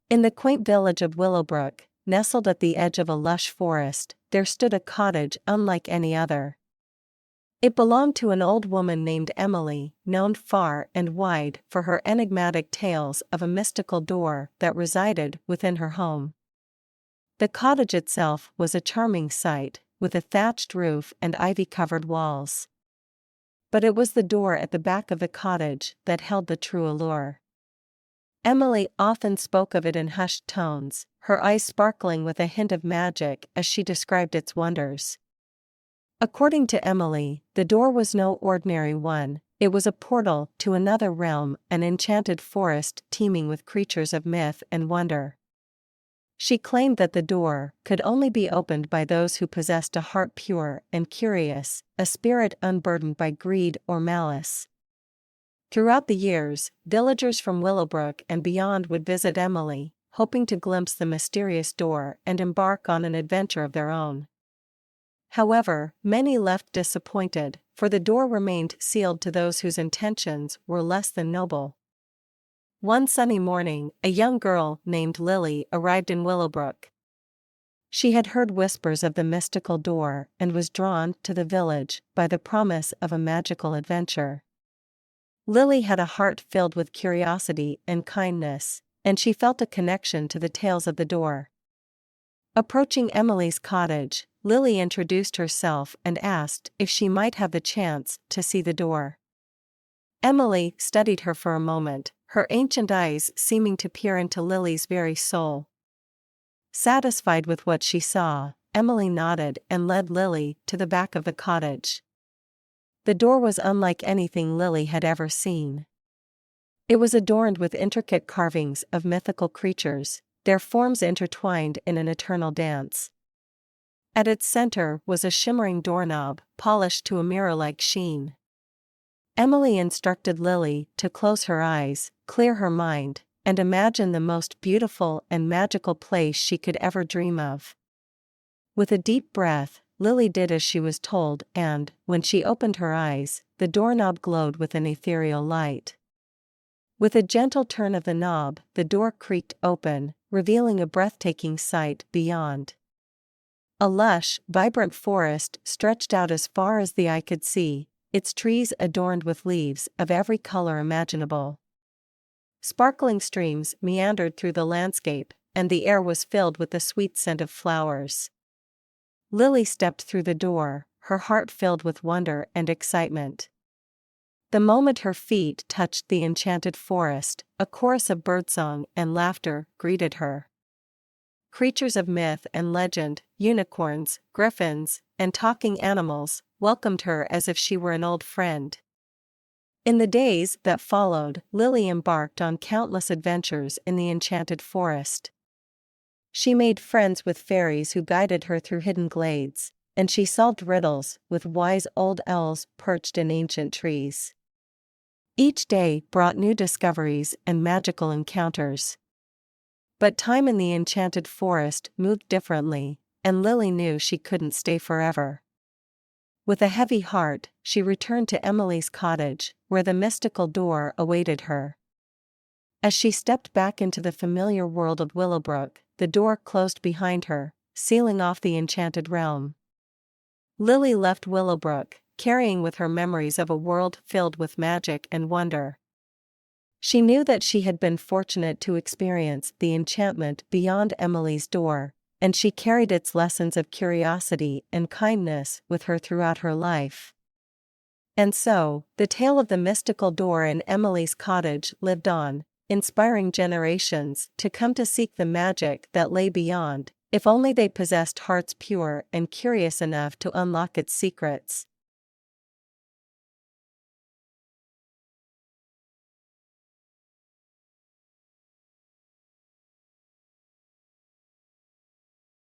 In the quaint village of Willowbrook, nestled at the edge of a lush forest, there stood a cottage unlike any other. It belonged to an old woman named Emily, known far and wide for her enigmatic tales of a mystical door that resided within her home. The cottage itself was a charming sight, with a thatched roof and ivy-covered walls. But it was the door at the back of the cottage that held the true allure. Emily often spoke of it in hushed tones, her eyes sparkling with a hint of magic as she described its wonders. According to Emily, the door was no ordinary one, it was a portal to another realm, an enchanted forest teeming with creatures of myth and wonder. She claimed that the door could only be opened by those who possessed a heart pure and curious, a spirit unburdened by greed or malice. Throughout the years, villagers from Willowbrook and beyond would visit Emily, hoping to glimpse the mysterious door and embark on an adventure of their own. However, many left disappointed, for the door remained sealed to those whose intentions were less than noble. One sunny morning, a young girl named Lily arrived in Willowbrook. She had heard whispers of the mystical door and was drawn to the village by the promise of a magical adventure. Lily had a heart filled with curiosity and kindness, and she felt a connection to the tales of the door. Approaching Emily's cottage, Lily introduced herself and asked if she might have the chance to see the door. Emily studied her for a moment, her ancient eyes seeming to peer into Lily's very soul. Satisfied with what she saw, Emily nodded and led Lily to the back of the cottage. The door was unlike anything Lily had ever seen. It was adorned with intricate carvings of mythical creatures, their forms intertwined in an eternal dance. At its center was a shimmering doorknob, polished to a mirror-like sheen. Emily instructed Lily to close her eyes, clear her mind, and imagine the most beautiful and magical place she could ever dream of. With a deep breath, Lily did as she was told, and, when she opened her eyes, the doorknob glowed with an ethereal light. With a gentle turn of the knob, the door creaked open, revealing a breathtaking sight beyond. A lush, vibrant forest stretched out as far as the eye could see, its trees adorned with leaves of every color imaginable. Sparkling streams meandered through the landscape, and the air was filled with the sweet scent of flowers. Lily stepped through the door, her heart filled with wonder and excitement. The moment her feet touched the enchanted forest, a chorus of birdsong and laughter greeted her. Creatures of myth and legend, unicorns, griffins, and talking animals, welcomed her as if she were an old friend. In the days that followed, Lily embarked on countless adventures in the enchanted forest. She made friends with fairies who guided her through hidden glades, and she solved riddles with wise old elves perched in ancient trees. Each day brought new discoveries and magical encounters. But time in the enchanted forest moved differently, and Lily knew she couldn't stay forever. With a heavy heart, she returned to Emily's cottage, where the mystical door awaited her. As she stepped back into the familiar world of Willowbrook, the door closed behind her, sealing off the enchanted realm. Lily left Willowbrook, carrying with her memories of a world filled with magic and wonder. She knew that she had been fortunate to experience the enchantment beyond Emily's door, and she carried its lessons of curiosity and kindness with her throughout her life. And so, the tale of the mystical door in Emily's cottage lived on, inspiring generations to come to seek the magic that lay beyond, if only they possessed hearts pure and curious enough to unlock its secrets.